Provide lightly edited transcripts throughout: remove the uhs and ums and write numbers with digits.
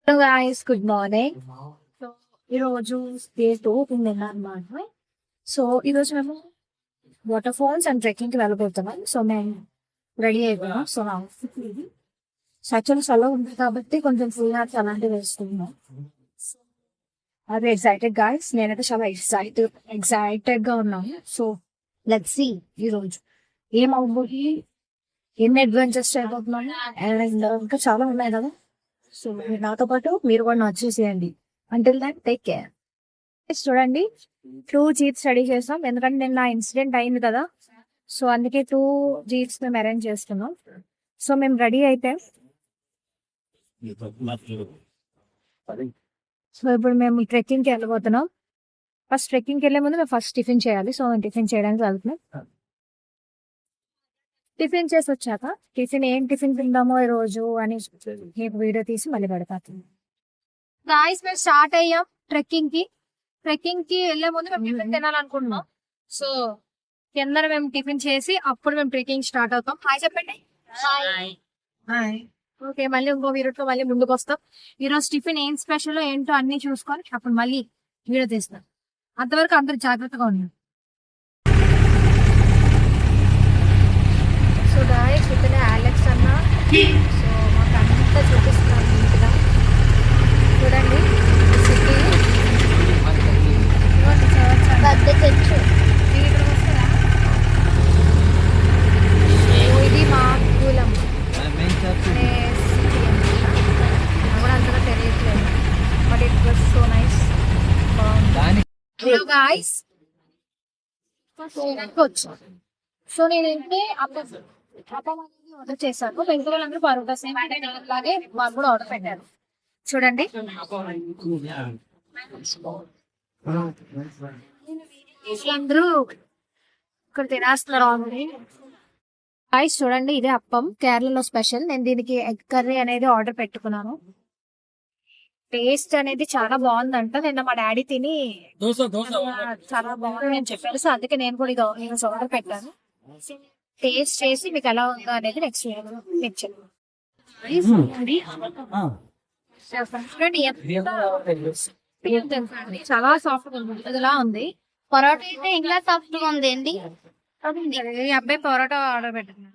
Hello guys, good morning. So ఈరోజు day 2 అనమాట. So ఈరోజు మేము వాటర్ ఫాల్స్ అండ్ ట్రెక్కింగ్ కి వెళ్ళబోతున్నాం. సో మేము రెడీ అయిపోయాం. సో నా outfit ఇది. సో యాక్చువల్లీ చల్ల ఉంది కాబట్టి కొంచెం ఫుల్ హ్యాట్స్ అలాంటివి వేసుకున్నాం. అది ఎక్సైటెడ్ గాయ్స్, నేనైతే చాలా ఎక్సైటెడ్ గా ఉన్నాను. సో లెట్స్ సీ ఈరోజు ఏం అవ్వబోయి ఎన్ని అడ్వెంచర్స్ చేయబోతున్నాము అండ్ ఇంకా చాలా ఉన్నాయి కదా. సో నాతో పాటు మీరు కూడా వచ్చేసేయండి. Until that take care. చూడండి, 2 జీప్స్ స్టడీ చేస్తాం ఎందుకంటే నిన్న ఇన్సిడెంట్ అయింది కదా. సో అందుకే 2 జీప్స్ మేము అరేంజ్ చేస్తున్నాం. సో మేము రెడీ అయితే సో ఇప్పుడు మేము ట్రెక్కింగ్కి వెళ్ళబోతున్నాం. ఫస్ట్ ట్రెక్కింగ్కి వెళ్ళే ముందు మేము ఫస్ట్ టిఫిన్ చేయాలి. సో మేము టిఫిన్ చేయడానికి వెళ్తున్నాం. టిఫిన్ చేసి వచ్చాక ఏం టిఫిన్ తిందామో ఈ రోజు అని మీకు వీడియో తీసి మళ్ళీ పెడతాను. గాయ్స్, మేము స్టార్ట్ అయ్యాం ట్రెక్కింగ్ కి వెళ్ళే ముందు మేము టిఫిన్ తినాలనుకుంటున్నాం. సో కింద మేము టిఫిన్ చేసి అప్పుడు మేము ట్రెక్కింగ్ స్టార్ట్ అవుతాం. హాయ్ చెప్పండి. హాయ్. ఓకే, మళ్ళీ ఇంకో వీడియోతో మళ్ళీ ముందుకు వస్తాం. ఈరోజు టిఫిన్ ఏం స్పెషల్ ఏంటో అన్ని చూసుకొని అప్పుడు మళ్ళీ వీడియో తీస్తాం. అంతవరకు అందరు జాగ్రత్తగా ఉన్నాం. సో గాయ్స్, ఇతనే అలెక్స్ అన్న. సో మాకు అంతా చూపిస్తున్నాను నీట్గా. చూడండి సిటీ ఇది మాకులం అనే సిటీ అన్నమాట. కూడా అంతగా తెలియట్లేదు, but it was so nice. Hello guys, వచ్చాం. సో నేనైతే అప్పం అనేది ఆర్డర్ చేశాను. మిగతా వాళ్ళందరూ పరోటా సేమ్ అలాగే వాళ్ళు కూడా ఆర్డర్ పెట్టారు. చూడండి, అందరూ ఇక్కడ తినేస్తున్నారు ఆల్రెడీ. గాయ్స్ చూడండి, ఇదే అప్పం, కేరళలో స్పెషల్. నేను దీనికి ఎగ్ కర్రీ అనేది ఆర్డర్ పెట్టుకున్నాను. టేస్ట్ అనేది చాలా బాగుందంట. నిన్న మా డాడీ తిని చాలా బాగుంది అని చెప్పారు. సో అందుకే నేను కూడా ఇది ఆర్డర్ పెట్టాను. టేస్ట్ చేసి మీకు ఎలా ఉందో అనేది నెక్స్ట్ చాలా సాఫ్ట్ ఉంది. ఇదిలా ఉంది. పరోటా అయితే ఇంకా సాఫ్ట్ గా ఉంది ఏంటి. ఈ అబ్బాయి పరోటా ఆర్డర్ పెట్టినాడు.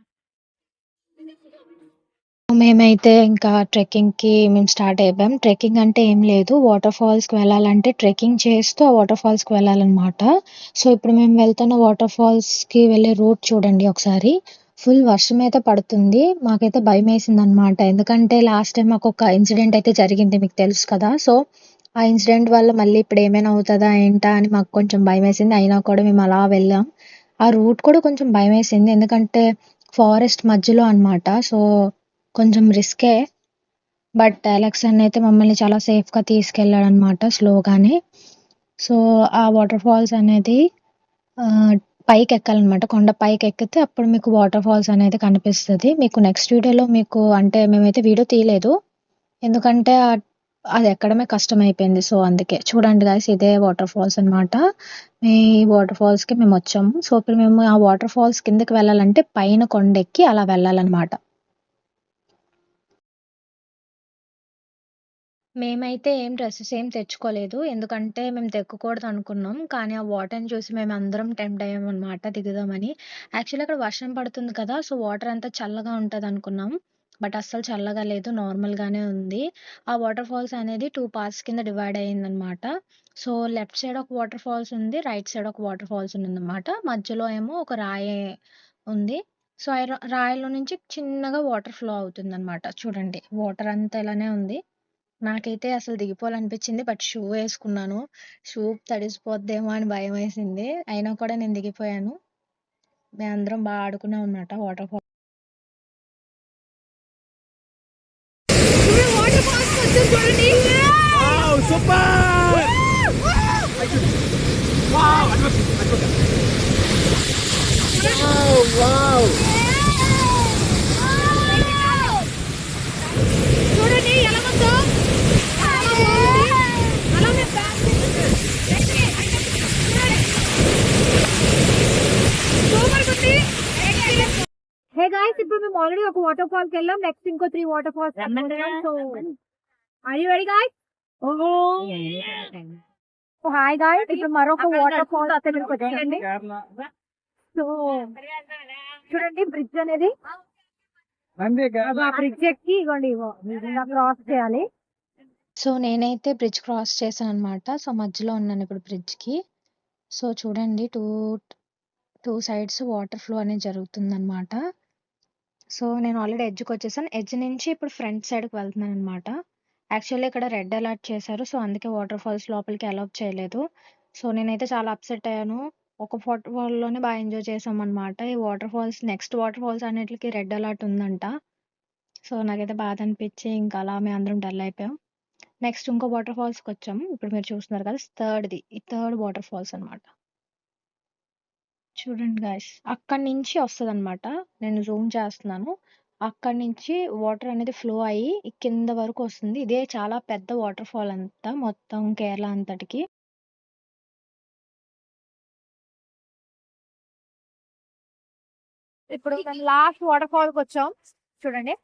మేమైతే ఇంకా ట్రెక్కింగ్ కి మేము స్టార్ట్ అయిపోయాం. ట్రెక్కింగ్ అంటే ఏం లేదు, వాటర్ ఫాల్స్ కి వెళ్ళాలంటే ట్రెక్కింగ్ చేస్తూ ఆ వాటర్ ఫాల్స్ కి వెళ్ళాలన్నమాట. సో ఇప్పుడు మేము వెళ్తున్న వాటర్ ఫాల్స్ కి వెళ్ళే రూట్ చూడండి ఒకసారి. ఫుల్ వర్షం అయితే పడుతుంది. మాకైతే భయం వేసింది అనమాట, ఎందుకంటే లాస్ట్ టైం మాకు ఒక ఇన్సిడెంట్ అయితే జరిగింది, మీకు తెలుసు కదా. సో ఆ ఇన్సిడెంట్ వల్ల మళ్ళీ ఇప్పుడు ఏమైనా అవుతుందా ఏంటా అని మాకు కొంచెం భయం వేసింది. అయినా కూడా మేము అలా వెళ్ళాం. ఆ రూట్ కూడా కొంచెం భయం వేసింది, ఎందుకంటే ఫారెస్ట్ మధ్యలో అన్నమాట. సో కొంచెం రిస్కే, బట్ అలెక్స్ అన్న అయితే మమ్మల్ని చాలా సేఫ్గా తీసుకెళ్ళాడు అనమాట, స్లోగానే. సో ఆ వాటర్ ఫాల్స్ అనేది పైకి ఎక్కాలన్నమాట. కొండ పైకి ఎక్కితే అప్పుడు మీకు వాటర్ ఫాల్స్ అనేది కనిపిస్తుంది. మీకు నెక్స్ట్ వీడియోలో మీకు అంటే మేమైతే వీడియో తీయలేదు, ఎందుకంటే అది ఎక్కడమే కష్టం అయిపోయింది. సో అందుకే చూడండి గాయస్, ఇదే వాటర్ ఫాల్స్ అనమాట. ఈ వాటర్ ఫాల్స్కి మేము వచ్చాము. సో ఇప్పుడు మేము ఆ వాటర్ ఫాల్స్ కిందకి వెళ్ళాలంటే పైన కొండ ఎక్కి అలా వెళ్ళాలన్నమాట. మేమైతే ఏం డ్రెస్సెస్ ఏం తెచ్చుకోలేదు, ఎందుకంటే మేము తెక్కకూడదు అనుకున్నాం. కానీ ఆ వాటర్ని చూసి మేము అందరం టెంప్ట్ అయ్యామన్నమాట దిగుదామని. యాక్చువల్లీ అక్కడ వర్షం పడుతుంది కదా, సో వాటర్ అంతా చల్లగా ఉంటుంది అనుకున్నాం, బట్ అస్సలు చల్లగా లేదు, నార్మల్గానే ఉంది. ఆ వాటర్ ఫాల్స్ అనేది 2 పార్ట్స్ కింద డివైడ్ అయ్యిందనమాట. సో లెఫ్ట్ సైడ్ ఒక వాటర్ ఫాల్స్ ఉంది, రైట్ సైడ్ ఒక వాటర్ ఫాల్స్ ఉందన్నమాట. మధ్యలో ఏమో ఒక రాయి ఉంది. సో ఆ రాయిలో నుంచి చిన్నగా వాటర్ ఫ్లో అవుతుందన్నమాట. చూడండి, వాటర్ అంతా ఇలానే ఉంది. నాకైతే అసలు దిగిపోవాలనిపించింది, బట్ షూ వేసుకున్నాను. షూ తడిసిపోద్దేమో అని భయం వేసింది, అయినా కూడా నేను దిగిపోయాను. మేమందరం బాగా ఆడుకున్నాం అన్నమాట వాటర్ ఫాల్. చూడండి ఎలా ఉందో. హే గాయ్స్, ఇప్పుడు మేము ఆల్రెడీ ఒక వాటర్ ఫాల్ కి వెళ్ళాం. నెక్స్ట్ ఇంకో 3 water falls. So Are you ready, guys? Hi guys, ఇప్పుడు మరొక వాటర్ ఫాల్ దగ్గరికి వచ్చామండి. సో చూడండి, బ్రిడ్జ్ అనేది బ్రిడ్జ్ ఎక్కి ఇవ్వండి క్రాస్ చేయాలి. సో నేనైతే బ్రిడ్జ్ క్రాస్ చేశాను అనమాట. సో మధ్యలో ఉన్నాను ఇప్పుడు బ్రిడ్జ్కి. సో చూడండి, టూ సైడ్స్ వాటర్ ఫ్లో అనేది జరుగుతుందన్నమాట. సో నేను ఆల్రెడీ ఎడ్జ్కి వచ్చేసాను. ఎడ్జ్ నుంచి ఇప్పుడు ఫ్రంట్ సైడ్కి వెళ్తున్నాను అనమాట. యాక్చువల్లీ ఇక్కడ రెడ్ అలర్ట్ చేశారు. సో అందుకే వాటర్ ఫాల్స్ లోపలికి అలౌ చేయలేదు. సో నేనైతే చాలా అప్సెట్ అయ్యాను. ఒక వాటర్ ఫాల్లోనే బాగా ఎంజాయ్ చేసాం అనమాట. ఈ water falls next water falls అన్నిటికి రెడ్ అలర్ట్ ఉందంట. సో నాకైతే బాధ అనిపించి ఇంకా అలా మేము అందరం డల్ అయిపోయాం. నెక్స్ట్ ఇంకో వాటర్ ఫాల్స్కి వచ్చాము. ఇప్పుడు మీరు చూస్తున్నారు కదా, ఈ థర్డ్ వాటర్ ఫాల్స్ అనమాట. చూడండి గాయస్, అక్కడి నుంచి వస్తుంది అనమాట. నేను జూమ్ చేస్తున్నాను. అక్కడి నుంచి వాటర్ అనేది ఫ్లో అయ్యి ఈ కింద వరకు వస్తుంది. ఇదే చాలా పెద్ద వాటర్ ఫాల్ అంతా మొత్తం కేరళ అంతటికి. ఇప్పుడు లాస్ట్ వాటర్ ఫాల్ కి వచ్చాం. చూడండి,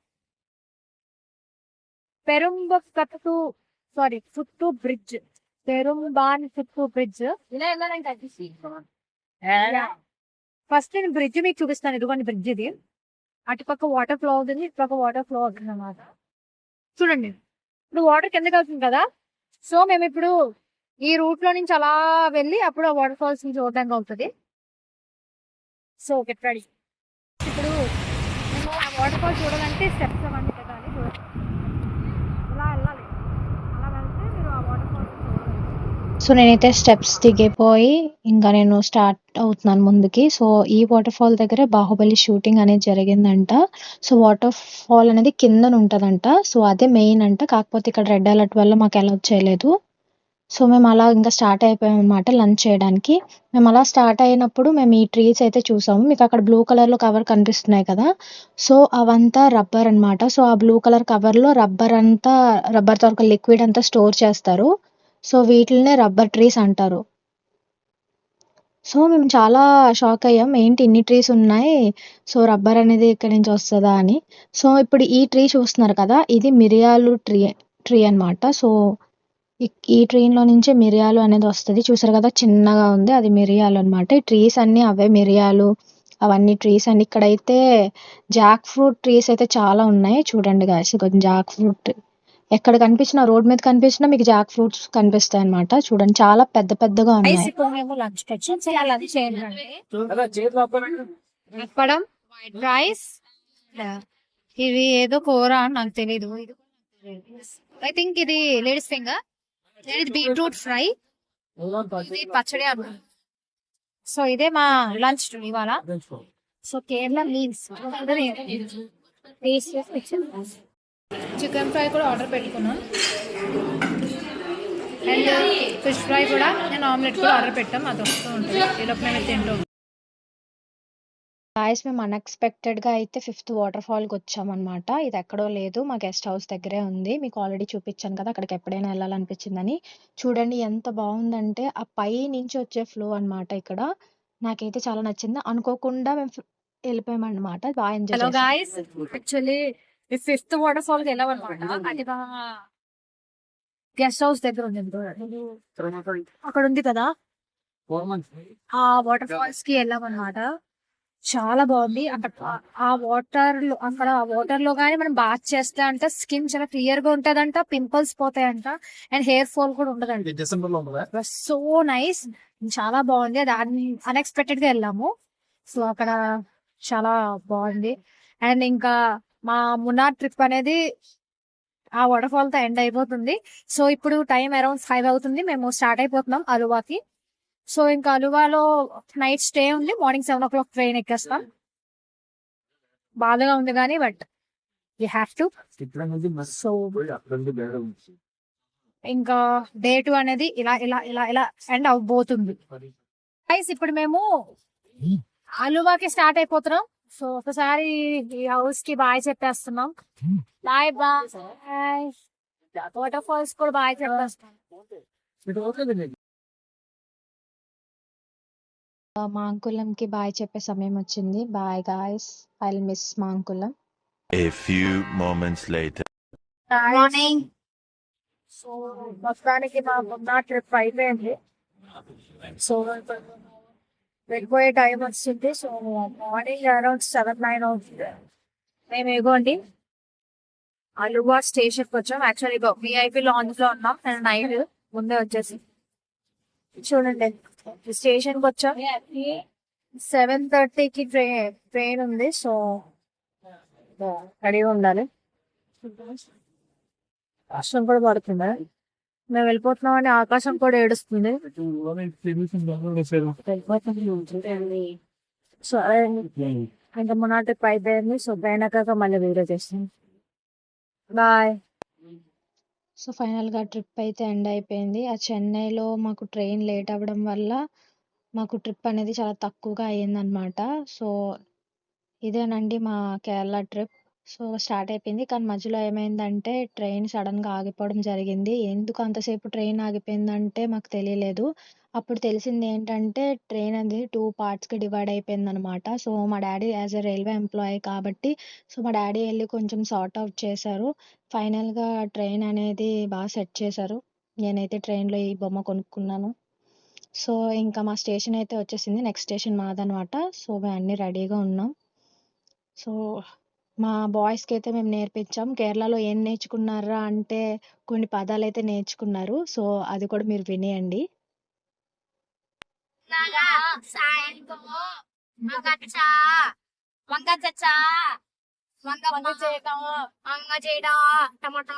Perumbakattu foot bridge, Perumban foot bridge. First నేను బ్రిడ్జ్ మీకు చూపిస్తాను. ఇదిగోండి బ్రిడ్జ్ ఇది. అటుపక్క వాటర్ ఫ్లో అవుతుంది, ఇటుపక్క వాటర్ ఫ్లో అవుతుంది అన్నమాట. చూడండి, ఇప్పుడు వాటర్ కిందకి అవుతుంది కదా. సో మేము ఇప్పుడు ఈ రూట్ లో నుంచి అలా వెళ్ళి అప్పుడు ఆ వాటర్ ఫాల్స్ నుంచి చూడడానికి అవుతుంది. So get ready. ఇప్పుడు మేము ఆ వాటర్ ఫాల్ చూడాలంటే స్టెప్స్ అవన్నీ పెట్టాలి. ఇలా వెళ్ళాలి, అలా వెళ్తే మీరు ఆ వాటర్ ఫాల్స్ చూడాలి. సో నేనైతే స్టెప్స్ దిగిపోయి ఇంకా నేను స్టార్ట్ అవుతున్నాను ముందుకి. సో ఈ వాటర్ ఫాల్ దగ్గర బాహుబలి షూటింగ్ అనేది జరిగిందంట. సో వాటర్ ఫాల్ అనేది కింద ఉంటదంట. సో అదే మెయిన్ అంట. కాకపోతే ఇక్కడ రెడ్ అలర్ట్ వల్ల మాకు అలౌ చేయలేదు. సో మేము అలా ఇంకా స్టార్ట్ అయిపోయాం అనమాట లంచ్ చేయడానికి. మేము అలా స్టార్ట్ అయినప్పుడు మేము ఈ ట్రీస్ అయితే చూసాము. మీకు అక్కడ బ్లూ కలర్ లో కవర్ కనిపిస్తున్నాయి కదా. సో అవంతా రబ్బర్ అన్నమాట. సో ఆ బ్లూ కలర్ కవర్ లో రబ్బర్ తో ఒక లిక్విడ్ అంతా స్టోర్ చేస్తారు. సో వీటిల్నే రబ్బర్ ట్రీస్ అంటారు. సో మేము చాలా షాక్ అయ్యాం, ఏంటి ఇన్ని ట్రీస్ ఉన్నాయి, సో రబ్బర్ అనేది ఇక్కడి నుంచి వస్తుందా అని. సో ఇప్పుడు ఈ ట్రీ చూస్తున్నారు కదా, ఇది మిరియాలు ట్రీ అన్నమాట. సో ఈ ట్రీలో నుంచి మిరియాలు అనేది వస్తుంది. చూసారు కదా, చిన్నగా ఉంది, అది మిరియాలు అన్నమాట. ఈ ట్రీస్ అన్ని అవే మిరియాలు, అవన్నీ ట్రీస్ అన్ని. ఇక్కడైతే జాక్ ఫ్రూట్ ట్రీస్ అయితే చాలా ఉన్నాయి. చూడండి గాయస్, కొంచెం జాక్ ఫ్రూట్ ఎక్కడ కనిపించినా, రోడ్ మీద కనిపించినా మీకు జాక్ ఫ్రూట్స్ కనిపిస్తాయి అన్నమాట. చూడండి, చాలా పెద్ద పెద్దగా ఉన్నాయి. ఇప్పుడు మేము లంచ్ తెచ్చాం. సో ఆ లంచ్ ఏంటంటే అప్పడం, వైట్ రైస్, ఇవి ఏదో కూర అని నాకు తెలీదు. ఐ థింక్ ఇది లేడీస్ ఫింగర్, ఇది బీట్రూట్ ఫ్రై, ఇది పచ్చడి అన్న. సో ఇదే మా లంచ్ ఇవాళ. So Kerala meals chicken fry కూడా ఆర్డర్ పెట్టుకున్నాం, అండ్ ఫిష్ ఫ్రై కూడా, నేను ఆమ్లెట్ కూడా ఆర్డర్ పెట్టాం. అది వస్తూ ఉంటుంది, ఈలోపు మేము తింటాం. గాయస్, మేము అన్ఎక్స్పెక్టెడ్ గా అయితే 5th వాటర్ ఫాల్ కి వచ్చామన్నమాట. ఇది ఎక్కడో లేదు, మా గెస్ట్ హౌస్ దగ్గరే ఉంది. మీకు ఆల్రెడీ చూపించాను కదా, అక్కడికి ఎప్పుడైనా వెళ్ళాలనిపించిందని. చూడండి ఎంత బాగుందంటే, ఆ పై నుంచి వచ్చే ఫ్లో అన్నమాట. ఇక్కడ నాకైతే చాలా నచ్చింది. అనుకోకుండా మేము వెళ్ళిపోయామన్నమాట. బాగా ఎంజాయ్ హలో చేసాం. గాయస్, యాక్చువల్లీ ఈ 5th వాటర్ ఫాల్ కి వెళ్ళామన్నమాట. అది మా గెస్ట్ హౌస్ దగ్గర ఉంది, అక్కడ ఉంది కదా. ఆ వాటర్ ఫాల్స్ కి వెళ్ళామన్నమాట. చాలా బాగుంది. అక్కడ ఆ వాటర్ లో గానీ మనం బాత్ చేస్తే అంట స్కిన్ చాలా క్లియర్ గా ఉంటదంట, పింపుల్స్ పోతాయంట, అండ్ హెయిర్ ఫాల్ కూడా ఉండదంట. సో నైస్, చాలా బాగుంది. అది అన్ఎక్స్పెక్టెడ్ గా వెళ్ళాము. సో అక్కడ చాలా బాగుంది. అండ్ ఇంకా మా మున్నార్ ట్రిప్ అనేది ఆ వాటర్ ఫాల్ తో ఎండ్ అయిపోతుంది. సో ఇప్పుడు టైం అరౌండ్ 5 అవుతుంది. మేము స్టార్ట్ అయిపోతున్నాం అలువాకి. సో ఇంకా అలువాలో నైట్ స్టే ఉంది, మార్నింగ్ 7 o'clock ట్రైన్ ఎక్కేస్తాం. బాధగా ఉంది కానీ but you have to. So ఇంకా డే 2 అనేది ఇలా ఇలా ఇలా ఇలా ఎండ్ అవబోతుంది. గైస్, ఇప్పుడు మేము అలువాకి స్టార్ట్ అయిపోతున్నాం. సో ఒకసారి ఈ హౌస్ కి బాయ్ చెప్పేస్తున్నాం. Bye bye. వాటర్ ఫాల్స్ కూడా బాయ్ చెప్పేస్తున్నాం. మా అంకులంకి బాయ్ చెప్పే సమయం వచ్చింది. Bye guys, I will miss మా అంకులం. A few moments later. Morning so మొత్తానికి మా మొన్న ట్రిప్ అయిపోయింది. సో వెళ్ళిపోయే టైం వచ్చింది. సో మార్నింగ్ అరౌండ్ 7-9 అవుతుంది. మేము ఇగోండి అలిబాగ్ స్టేషన్ కి వచ్చాం. యాక్చువల్లీ విఐపి లాంజ్ లో ఉన్నాం. నేను నైట్ ముందే వచ్చేసి చూడండి స్టేషన్ కి వచ్చాం. 7:30కి ట్రైన్ ఉంది. సో రెడీగా ఉండాలి. వర్షం కూడా పడుతుంది. మేము వెళ్ళిపోతున్నామని ఆకాశం కూడా ఏడుస్తుంది. సో అదే ఇంకా మొన్న ట్రిప్ అయిపోయింది. సో పోయినాక మళ్ళీ వీడియో చేస్తాం. బాయ్. సో ఫైనల్గా ట్రిప్ అయితే ఎండ్ అయిపోయింది. ఆ చెన్నైలో మాకు ట్రైన్ లేట్ అవ్వడం వల్ల మాకు ట్రిప్ అనేది చాలా తక్కువగా అయ్యిందనమాట. సో ఇదేనండి మా కేరళ ట్రిప్. సో స్టార్ట్ అయిపోయింది. కానీ మధ్యలో ఏమైందంటే ట్రైన్ సడన్గా ఆగిపోవడం జరిగింది. ఎందుకు అంతసేపు ట్రైన్ ఆగిపోయిందంటే మాకు తెలియలేదు. అప్పుడు తెలిసింది ఏంటంటే ట్రైన్ అనేది 2 పార్ట్స్కి డివైడ్ అయిపోయిందనమాట. సో మా daddy as a railway employee కాబట్టి సో మా డాడీ వెళ్ళి కొంచెం సార్ట్ అవుట్ చేశారు. ఫైనల్గా ట్రైన్ అనేది బాగా సెట్ చేశారు. నేనైతే ట్రైన్లో ఈ బొమ్మ కొనుక్కున్నాను. సో ఇంకా మా స్టేషన్ అయితే వచ్చేసింది. Next station మాదనమాట. సో మేము అన్నీ రెడీగా ఉన్నాం. సో మా బాయ్స్కి అయితే మేము నేర్పించాం. కేరళలో ఏం నేర్చుకున్నారా అంటే కొన్ని పదాలు అయితే నేర్చుకున్నారు. సో అది కూడా మీరు వినేయండి. సాయంత్రం వంగచ్చ వంగ చేయడం వంగ చేయడం టమాటా